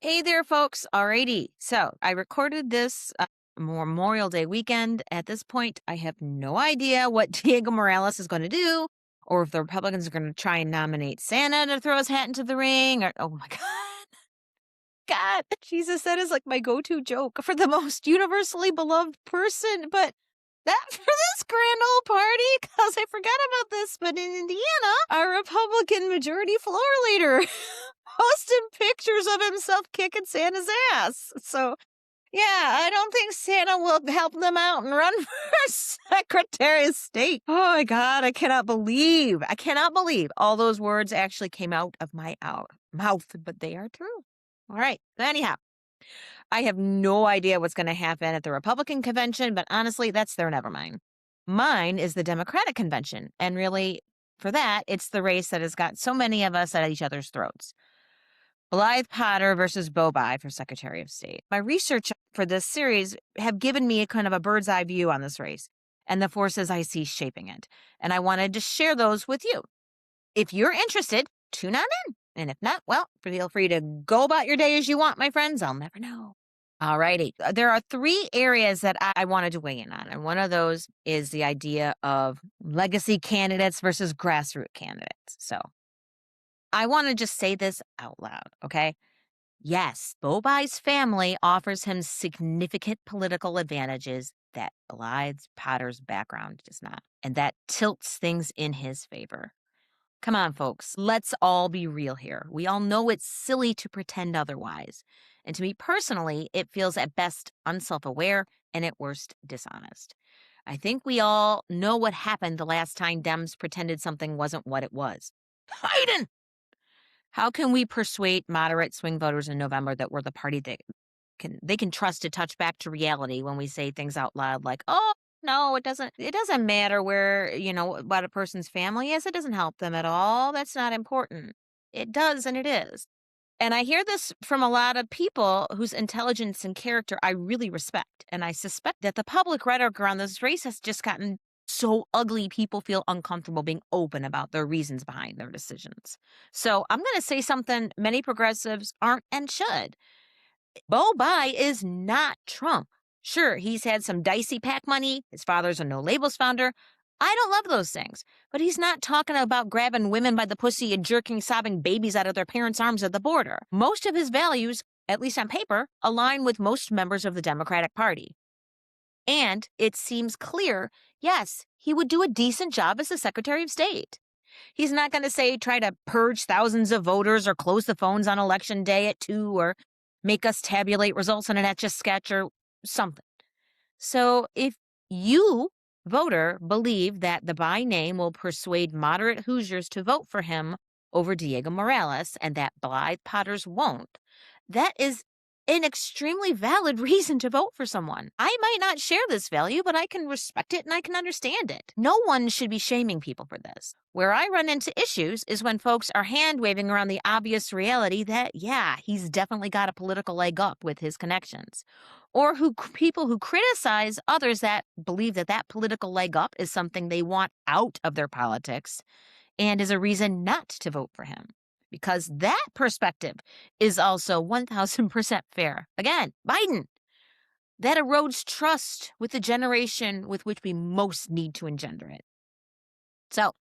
Hey there, folks. Alrighty. So I recorded this Memorial Day weekend. At this point, I have no idea what Diego Morales is going to do, or if the Republicans are going to try and nominate Santa to throw his hat into the ring. Or, oh my God. God, Jesus, that is like my go-to joke for the most universally beloved person. But that for this grand old party, because I forgot about this, but in Indiana, our Republican majority floor leader posted pictures of himself kicking Santa's ass. So, yeah, I don't think Santa will help them out and run for Secretary of State. Oh my God, I cannot believe all those words actually came out of my mouth, but they are true. All right. Anyhow, I have no idea what's going to happen at the Republican convention, but honestly, that's their never mind. Mine is the Democratic convention. And really, for that, it's the race that has got so many of us at each other's throats. Blythe Potter versus Blythe for Secretary of State. My research for this series have given me a kind of a bird's eye view on this race and the forces I see shaping it. And I wanted to share those with you. If you're interested, tune on in. And if not, well, feel free to go about your day as you want, my friends. I'll never know. All righty. There are three areas that I wanted to weigh in on. And one of those is the idea of legacy candidates versus grassroots candidates. So I want to just say this out loud, okay? Yes, Blythe's family offers him significant political advantages that Blythe Potter's background does not. And that tilts things in his favor. Come on, folks. Let's all be real here. We all know it's silly to pretend otherwise. And to me personally, it feels at best unself-aware and at worst dishonest. I think we all know what happened the last time Dems pretended something wasn't what it was. Hiding! How can we persuade moderate swing voters in November that we're the party that they can trust to touch back to reality when we say things out loud like, oh, no, it doesn't matter where, what a person's family is. It doesn't help them at all. That's not important. It does, and it is. And I hear this from a lot of people whose intelligence and character I really respect. And I suspect that the public rhetoric around this race has just gotten so ugly, people feel uncomfortable being open about their reasons behind their decisions. So I'm going to say something many progressives aren't and should. Blythe is not Trump. Sure, he's had some dicey PAC money. His father's a No Labels founder. I don't love those things. But he's not talking about grabbing women by the pussy and jerking sobbing babies out of their parents' arms at the border. Most of his values, at least on paper, align with most members of the Democratic Party. And it seems clear, yes, he would do a decent job as the Secretary of State. He's not going to say try to purge thousands of voters or close the phones on election day at 2 or make us tabulate results in an Etch-a-Sketch or something. So if you, voter, believe that the by name will persuade moderate Hoosiers to vote for him over Diego Morales and that Blythe Potters won't, that is an extremely valid reason to vote for someone. I might not share this value, but I can respect it and I can understand it. No one should be shaming people for this. Where I run into issues is when folks are hand-waving around the obvious reality that, yeah, he's definitely got a political leg up with his connections. Or people who criticize others that believe that political leg up is something they want out of their politics and is a reason not to vote for him. Because that perspective is also 1,000% fair. Again, Biden. That erodes trust with the generation with which we most need to engender it. So,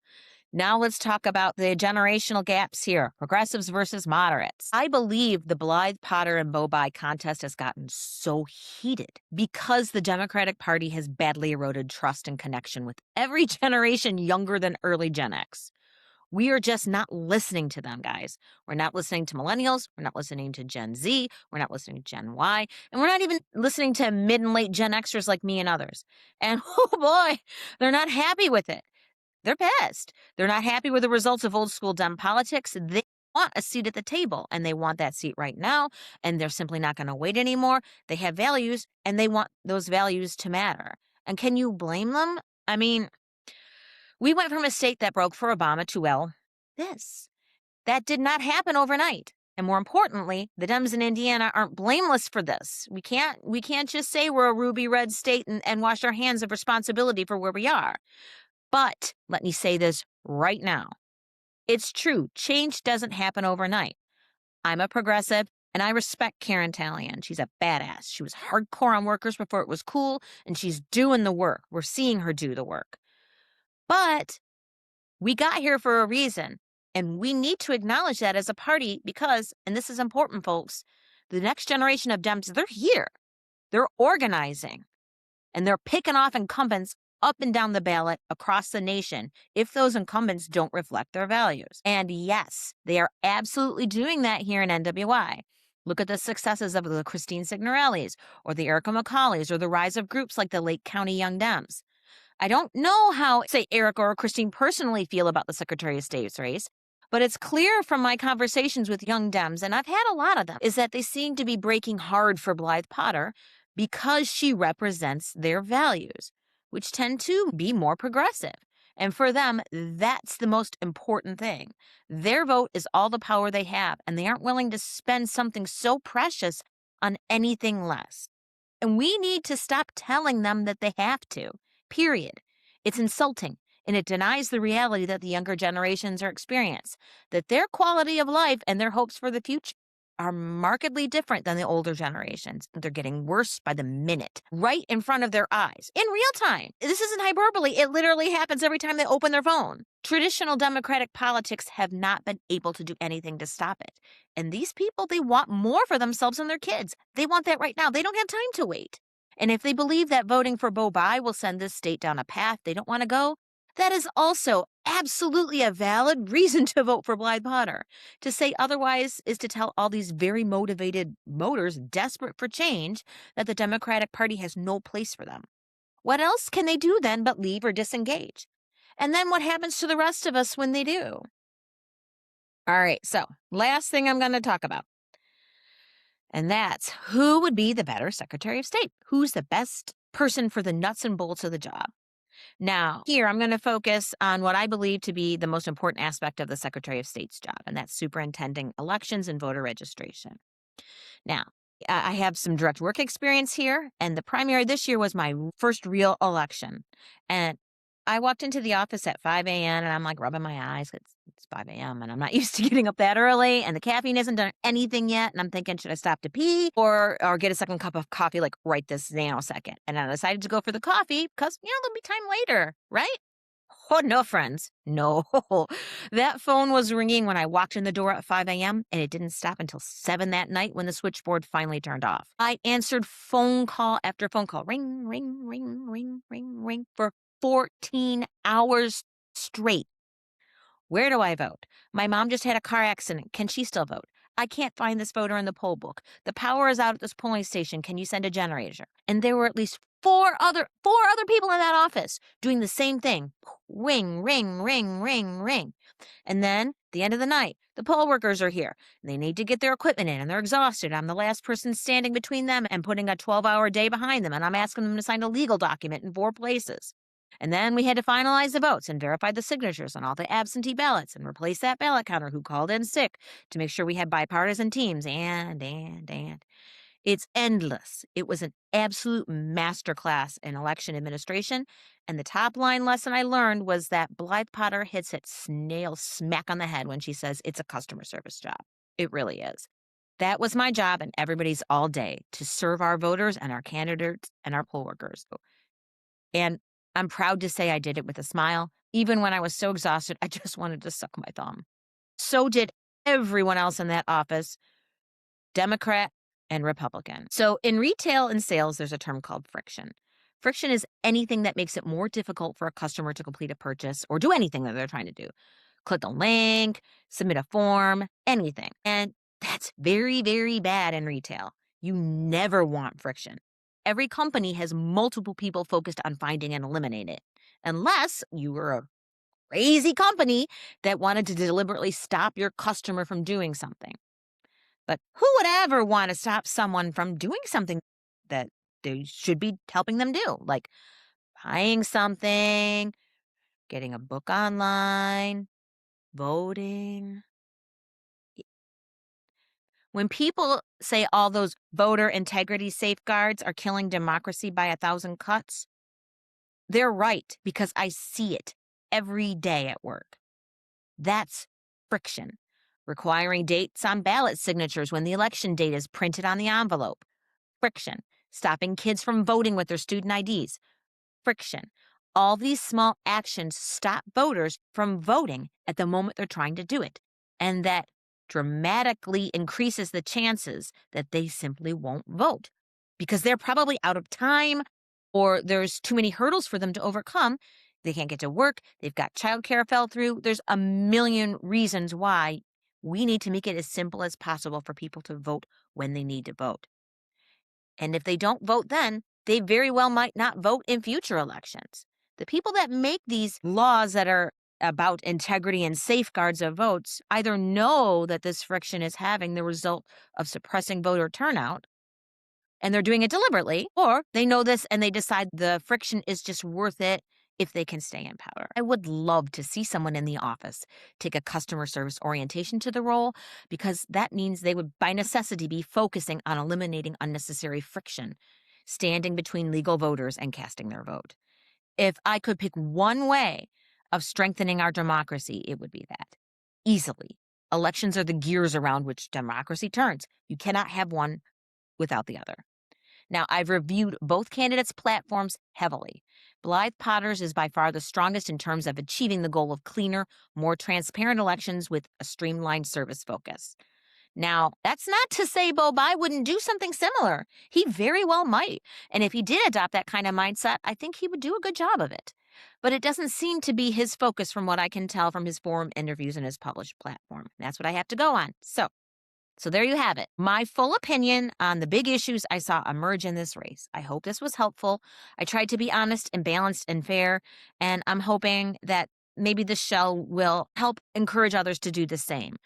now let's talk about the generational gaps here, progressives versus moderates. I believe the Blythe Potter and Blythe contest has gotten so heated because the Democratic Party has badly eroded trust and connection with every generation younger than early Gen X. We are just not listening to them, guys. We're not listening to millennials. We're not listening to Gen Z. We're not listening to Gen Y. And we're not even listening to mid and late Gen Xers like me and others. And oh boy, they're not happy with it. They're pissed. They're not happy with the results of old school Dem politics. They want a seat at the table, and they want that seat right now, and they're simply not going to wait anymore. They have values, and they want those values to matter. And can you blame them? I mean, we went from a state that broke for Obama to, well, this. That did not happen overnight. And more importantly, the Dems in Indiana aren't blameless for this. We can't just say we're a ruby red state and wash our hands of responsibility for where we are. But let me say this right now. It's true. Change doesn't happen overnight. I'm a progressive, And I respect Karen Talian. She's a badass. She was hardcore on workers before it was cool, and she's doing the work. We're seeing her do the work. But we got here for a reason, and we need to acknowledge that as a party because, and this is important, folks, the next generation of Dems, they're here. They're organizing, and they're picking off incumbents up and down the ballot across the nation if those incumbents don't reflect their values. And yes, they are absolutely doing that here in NWI. Look at the successes of the Christine Signorellis or the Erica McCaulays or the rise of groups like the Lake County Young Dems. I don't know how, say, Erica or Christine personally feel about the Secretary of State's race, but it's clear from my conversations with young Dems, and I've had a lot of them, is that they seem to be breaking hard for Blythe Potter because she represents their values, which tend to be more progressive. And for them, that's the most important thing. Their vote is all the power they have, and they aren't willing to spend something so precious on anything less. And we need to stop telling them that they have to, period. It's insulting, and it denies the reality that the younger generations are experiencing, that their quality of life and their hopes for the future are markedly different than the older generations. They're getting worse by the minute, right in front of their eyes, in real time. This isn't hyperbole. It literally happens every time they open their phone. Traditional Democratic politics have not been able to do anything to stop it. And these people, they want more for themselves and their kids. They want that right now. They don't have time to wait. And if they believe that voting for Bo Bai will send this state down a path they don't want to go, that is also absolutely a valid reason to vote for Blythe Potter. To say otherwise is to tell all these very motivated voters desperate for change that the Democratic Party has no place for them. What else can they do then but leave or disengage? And then what happens to the rest of us when they do? All right, so last thing I'm going to talk about. And that's who would be the better Secretary of State? Who's the best person for the nuts and bolts of the job? Now, here I'm going to focus on what I believe to be the most important aspect of the Secretary of State's job, and that's superintending elections and voter registration. Now, I have some direct work experience here, and the primary this year was my first real election. And I walked into the office at 5 a.m. and I'm like rubbing my eyes. It's 5 a.m. and I'm not used to getting up that early, and the caffeine hasn't done anything yet. And I'm thinking, should I stop to pee or get a second cup of coffee like right this nanosecond? And I decided to go for the coffee because, there'll be time later, right? Oh, no, friends. No. That phone was ringing when I walked in the door at 5 a.m., and it didn't stop until 7 that night when the switchboard finally turned off. I answered phone call after phone call. Ring, ring, ring, ring, ring, ring for 14 hours straight. Where do I vote? My mom just had a car accident. Can she still vote? I can't find this voter in the poll book. The power is out at this polling station. Can you send a generator? And there were at least four other people in that office doing the same thing. Ring, ring, ring, ring, ring. And then, at the end of the night, the poll workers are here. They need to get their equipment in, and they're exhausted. I'm the last person standing between them and putting a 12-hour day behind them, and I'm asking them to sign a legal document in 4 places. And then we had to finalize the votes and verify the signatures on all the absentee ballots and replace that ballot counter who called in sick to make sure we had bipartisan teams. And. It's endless. It was an absolute masterclass in election administration. And the top line lesson I learned was that Blythe Potter hits it nail smack on the head when she says it's a customer service job. It really is. That was my job and everybody's all day, to serve our voters and our candidates and our poll workers. And I'm proud to say I did it with a smile. Even when I was so exhausted, I just wanted to suck my thumb. So did everyone else in that office, Democrat and Republican. So in retail and sales, there's a term called friction. Friction is anything that makes it more difficult for a customer to complete a purchase or do anything that they're trying to do. Click a link, submit a form, anything. And that's very, very bad in retail. You never want friction. Every company has multiple people focused on finding and eliminating it, unless you were a crazy company that wanted to deliberately stop your customer from doing something. But who would ever want to stop someone from doing something that they should be helping them do, like buying something, getting a book online, voting? When people say all those voter integrity safeguards are killing democracy by 1,000 cuts, they're right, because I see it every day at work. That's friction. Requiring dates on ballot signatures when the election date is printed on the envelope. Friction. Stopping kids from voting with their student IDs. Friction. All these small actions stop voters from voting at the moment they're trying to do it. And that dramatically increases the chances that they simply won't vote because they're probably out of time or there's too many hurdles for them to overcome. They can't get to work. They've got childcare fell through. There's a million reasons why we need to make it as simple as possible for people to vote when they need to vote. And if they don't vote then, they very well might not vote in future elections. The people that make these laws that are about integrity and safeguards of votes either know that this friction is having the result of suppressing voter turnout, and they're doing it deliberately, or they know this and they decide the friction is just worth it if they can stay in power. I would love to see someone in the office take a customer service orientation to the role because that means they would, by necessity, be focusing on eliminating unnecessary friction, standing between legal voters and casting their vote. If I could pick one way of strengthening our democracy, it would be that. Easily. Elections are the gears around which democracy turns. You cannot have one without the other. Now, I've reviewed both candidates' platforms heavily. Blythe Potter's is by far the strongest in terms of achieving the goal of cleaner, more transparent elections with a streamlined service focus. Now, that's not to say Bo Bai wouldn't do something similar. He very well might. And if he did adopt that kind of mindset, I think he would do a good job of it. But it doesn't seem to be his focus from what I can tell from his forum interviews and his published platform. That's what I have to go on. So there you have it. My full opinion on the big issues I saw emerge in this race. I hope this was helpful. I tried to be honest and balanced and fair, and I'm hoping that maybe this show will help encourage others to do the same.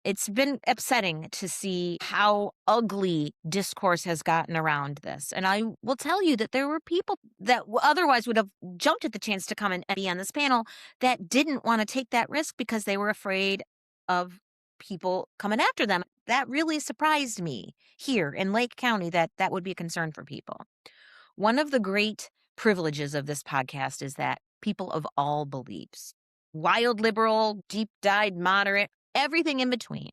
It's been upsetting to see how ugly discourse has gotten around this. And I will tell you that there were people that otherwise would have jumped at the chance to come and be on this panel that didn't want to take that risk because they were afraid of people coming after them. That really surprised me here in Lake County that that would be a concern for people. One of the great privileges of this podcast is that people of all beliefs, wild liberal, deep-dyed moderate, everything in between,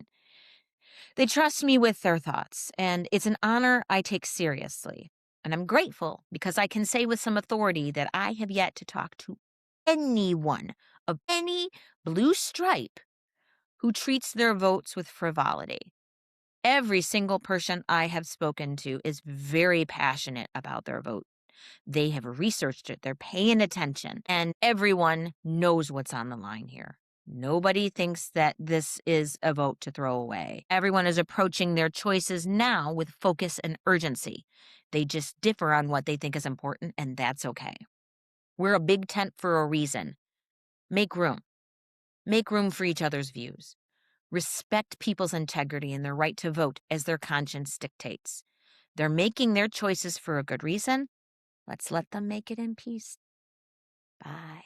they trust me with their thoughts, and it's an honor I take seriously. And I'm grateful because I can say with some authority that I have yet to talk to anyone of any blue stripe who treats their votes with frivolity. Every single person I have spoken to is very passionate about their vote. They have researched it, they're paying attention, and everyone knows what's on the line here. Nobody thinks that this is a vote to throw away. Everyone is approaching their choices now with focus and urgency. They just differ on what they think is important, and that's okay. We're a big tent for a reason. Make room. Make room for each other's views. Respect people's integrity and their right to vote as their conscience dictates. They're making their choices for a good reason. Let's let them make it in peace. Bye.